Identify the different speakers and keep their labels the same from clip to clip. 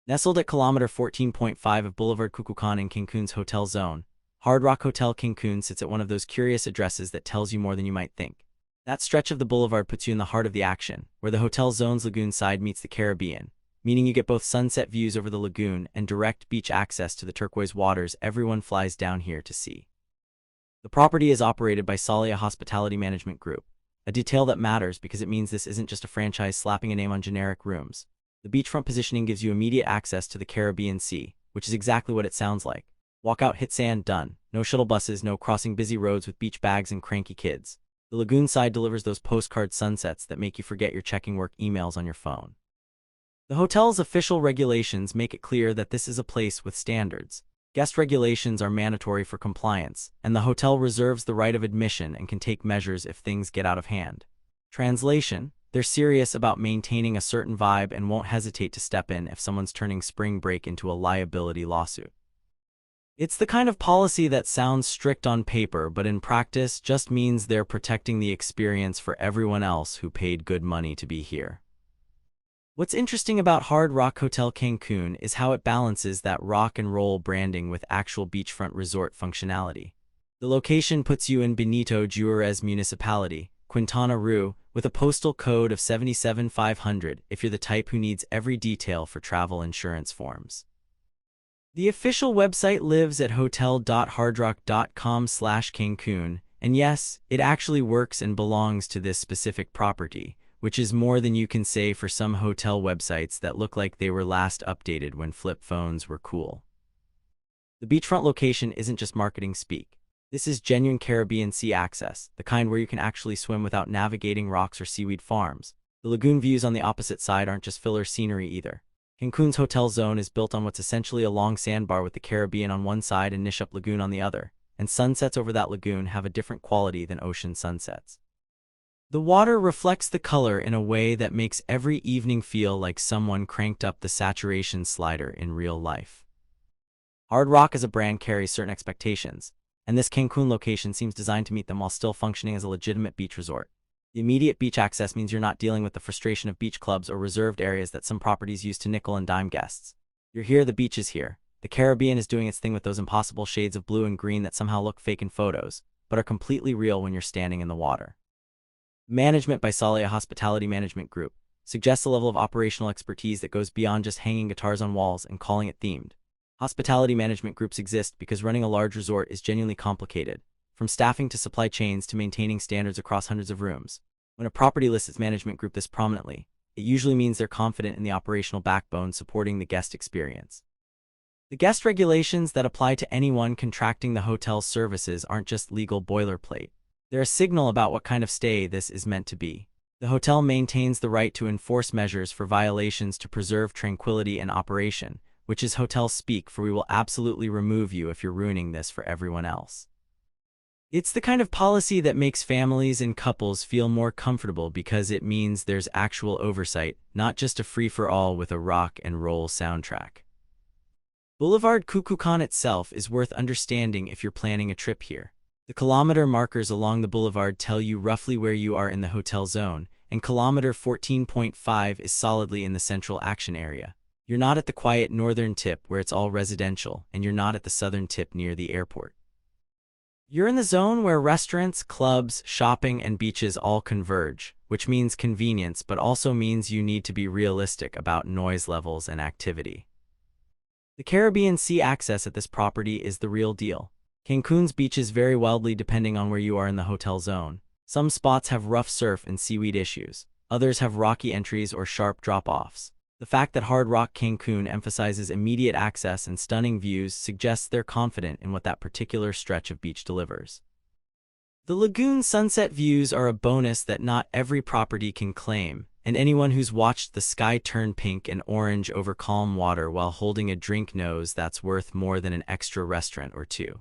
Speaker 1: Nestled at kilometer 14.5 of Boulevard Kukulcan in Cancun's hotel zone, Hard Rock Hotel Cancun sits at one of those curious addresses that tells you more than you might think. That stretch of the boulevard puts you in the heart of the action, where the hotel zone's lagoon side meets the Caribbean, meaning you get both sunset views over the lagoon and direct beach access to the turquoise waters everyone flies down here to see. The property is operated by Solaya Hospitality Management Group, a detail that matters because it means this isn't just a franchise slapping a name on generic rooms. The beachfront positioning gives you immediate access to the Caribbean Sea, which is exactly what it sounds like. Walk out, hit sand, done. No shuttle buses, no crossing busy roads with beach bags and cranky kids. The lagoon side delivers those postcard sunsets that make you forget you're checking work emails on your phone. The hotel's official regulations make it clear that this is a place with standards. Guest regulations are mandatory for compliance, and the hotel reserves the right of admission and can take measures if things get out of hand. Translation: they're serious about maintaining a certain vibe and won't hesitate to step in if someone's turning spring break into a liability lawsuit. It's the kind of policy that sounds strict on paper, but in practice just means they're protecting the experience for everyone else who paid good money to be here. What's interesting about Hard Rock Hotel Cancun is how it balances that rock and roll branding with actual beachfront resort functionality. The location puts you in Benito Juarez Municipality, Quintana Roo, with a postal code of 77500 if you're the type who needs every detail for travel insurance forms. The official website lives at hotel.hardrock.com/Cancun, and yes, it actually works and belongs to this specific property, which is more than you can say for some hotel websites that look like they were last updated when flip phones were cool. The beachfront location isn't just marketing speak. This is genuine Caribbean Sea access, the kind where you can actually swim without navigating rocks or seaweed farms. The lagoon views on the opposite side aren't just filler scenery either. Cancun's hotel zone is built on what's essentially a long sandbar with the Caribbean on one side and Nichupte Lagoon on the other, and sunsets over that lagoon have a different quality than ocean sunsets. The water reflects the color in a way that makes every evening feel like someone cranked up the saturation slider in real life. Hard Rock as a brand carries certain expectations, and this Cancun location seems designed to meet them while still functioning as a legitimate beach resort. The immediate beach access means you're not dealing with the frustration of beach clubs or reserved areas that some properties use to nickel and dime guests. You're here, the beach is here. The Caribbean is doing its thing with those impossible shades of blue and green that somehow look fake in photos, but are completely real when you're standing in the water. Management by Solaya Hospitality Management Group suggests a level of operational expertise that goes beyond just hanging guitars on walls and calling it themed. Hospitality management groups exist because running a large resort is genuinely complicated, from staffing to supply chains to maintaining standards across hundreds of rooms. When a property lists its management group this prominently, it usually means they're confident in the operational backbone supporting the guest experience. The guest regulations that apply to anyone contracting the hotel's services aren't just legal boilerplate. They're a signal about what kind of stay this is meant to be. The hotel maintains the right to enforce measures for violations to preserve tranquility and operation, which is hotel speak for we will absolutely remove you if you're ruining this for everyone else. It's the kind of policy that makes families and couples feel more comfortable because it means there's actual oversight, not just a free-for-all with a rock and roll soundtrack. Boulevard Kukulcan itself is worth understanding if you're planning a trip here. The kilometer markers along the boulevard tell you roughly where you are in the hotel zone, and kilometer 14.5 is solidly in the central action area. You're not at the quiet northern tip where it's all residential, and you're not at the southern tip near the airport. You're in the zone where restaurants, clubs, shopping, and beaches all converge, which means convenience but also means you need to be realistic about noise levels and activity. The Caribbean Sea access at this property is the real deal. Cancun's beaches vary wildly depending on where you are in the hotel zone. Some spots have rough surf and seaweed issues. Others have rocky entries or sharp drop-offs. The fact that Hard Rock Cancun emphasizes immediate access and stunning views suggests they're confident in what that particular stretch of beach delivers. The lagoon sunset views are a bonus that not every property can claim, and anyone who's watched the sky turn pink and orange over calm water while holding a drink knows that's worth more than an extra restaurant or two.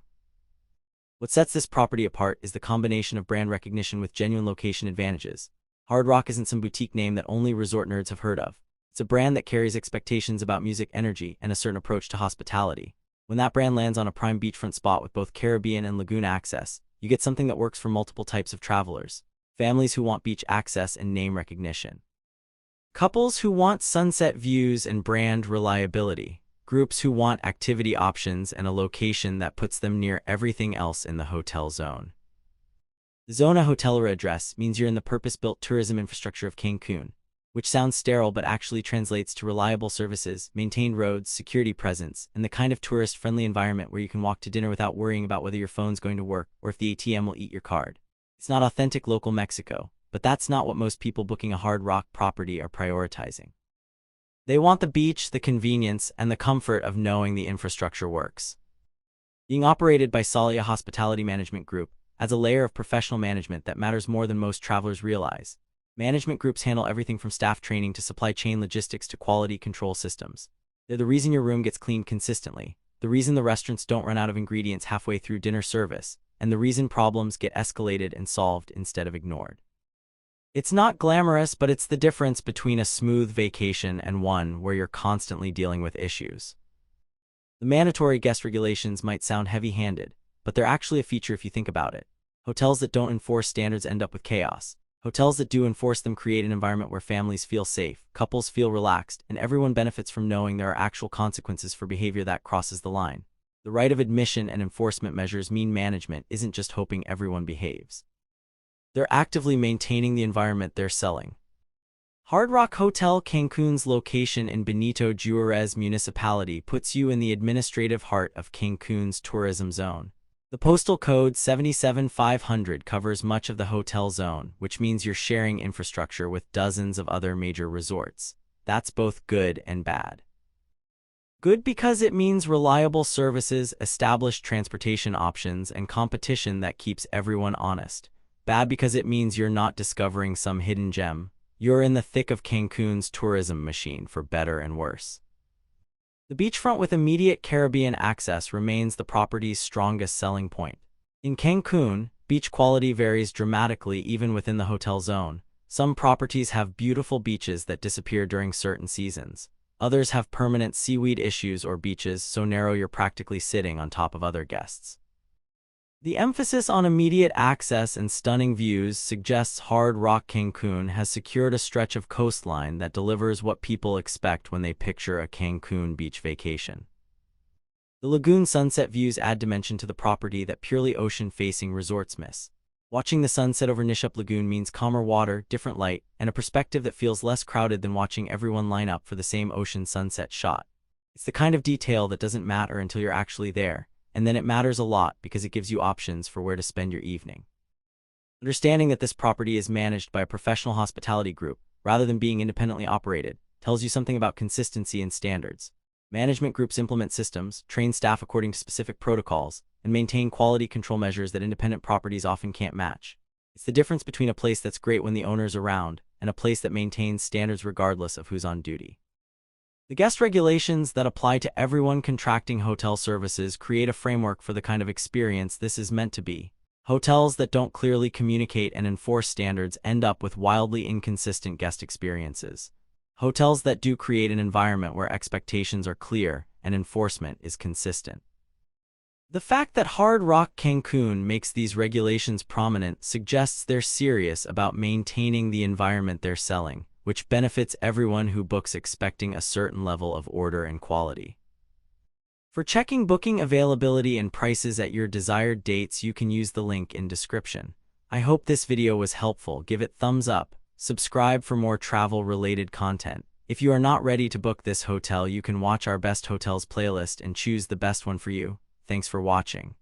Speaker 1: What sets this property apart is the combination of brand recognition with genuine location advantages. Hard Rock isn't some boutique name that only resort nerds have heard of. It's a brand that carries expectations about music, energy, and a certain approach to hospitality. When that brand lands on a prime beachfront spot with both Caribbean and lagoon access, you get something that works for multiple types of travelers. Families who want beach access and name recognition. Couples who want sunset views and brand reliability. Groups who want activity options and a location that puts them near everything else in the hotel zone. The Zona Hotelera address means you're in the purpose-built tourism infrastructure of Cancun, which sounds sterile but actually translates to reliable services, maintained roads, security presence, and the kind of tourist-friendly environment where you can walk to dinner without worrying about whether your phone's going to work or if the ATM will eat your card. It's not authentic local Mexico, but that's not what most people booking a Hard Rock property are prioritizing. They want the beach, the convenience, and the comfort of knowing the infrastructure works. Being operated by Solaya Hospitality Management Group adds a layer of professional management that matters more than most travelers realize. Management groups handle everything from staff training to supply chain logistics to quality control systems. They're the reason your room gets cleaned consistently, the reason the restaurants don't run out of ingredients halfway through dinner service, and the reason problems get escalated and solved instead of ignored. It's not glamorous, but it's the difference between a smooth vacation and one where you're constantly dealing with issues. The mandatory guest regulations might sound heavy-handed, but they're actually a feature if you think about it. Hotels that don't enforce standards end up with chaos. Hotels that do enforce them create an environment where families feel safe, couples feel relaxed, and everyone benefits from knowing there are actual consequences for behavior that crosses the line. The right of admission and enforcement measures mean management isn't just hoping everyone behaves. They're actively maintaining the environment they're selling. Hard Rock Hotel Cancun's location in Benito Juarez Municipality puts you in the administrative heart of Cancun's tourism zone. The postal code 77500 covers much of the hotel zone, which means you're sharing infrastructure with dozens of other major resorts. That's both good and bad. Good because it means reliable services, established transportation options, and competition that keeps everyone honest. Bad because it means you're not discovering some hidden gem. You're in the thick of Cancun's tourism machine, for better and worse. The beachfront with immediate Caribbean access remains the property's strongest selling point. In Cancun, beach quality varies dramatically even within the hotel zone. Some properties have beautiful beaches that disappear during certain seasons. Others have permanent seaweed issues or beaches so narrow you're practically sitting on top of other guests. The emphasis on immediate access and stunning views suggests Hard Rock Cancun has secured a stretch of coastline that delivers what people expect when they picture a Cancun beach vacation. The lagoon sunset views add dimension to the property that purely ocean-facing resorts miss. Watching the sunset over Nichupte Lagoon means calmer water, different light, and a perspective that feels less crowded than watching everyone line up for the same ocean sunset shot. It's the kind of detail that doesn't matter until you're actually there. And then it matters a lot because it gives you options for where to spend your evening. Understanding that this property is managed by a professional hospitality group, rather than being independently operated, tells you something about consistency and standards. Management groups implement systems, train staff according to specific protocols, and maintain quality control measures that independent properties often can't match. It's the difference between a place that's great when the owner's around and a place that maintains standards regardless of who's on duty. The guest regulations that apply to everyone contracting hotel services create a framework for the kind of experience this is meant to be. Hotels that don't clearly communicate and enforce standards end up with wildly inconsistent guest experiences. Hotels that do create an environment where expectations are clear and enforcement is consistent. The fact that Hard Rock Cancun makes these regulations prominent suggests they're serious about maintaining the environment they're selling, which benefits everyone who books expecting a certain level of order and quality. For checking booking availability and prices at your desired dates, you can use the link in description. I hope this video was helpful. Give it thumbs up, subscribe for more travel-related content. If you are not ready to book this hotel, you can watch our best hotels playlist and choose the best one for you. Thanks for watching.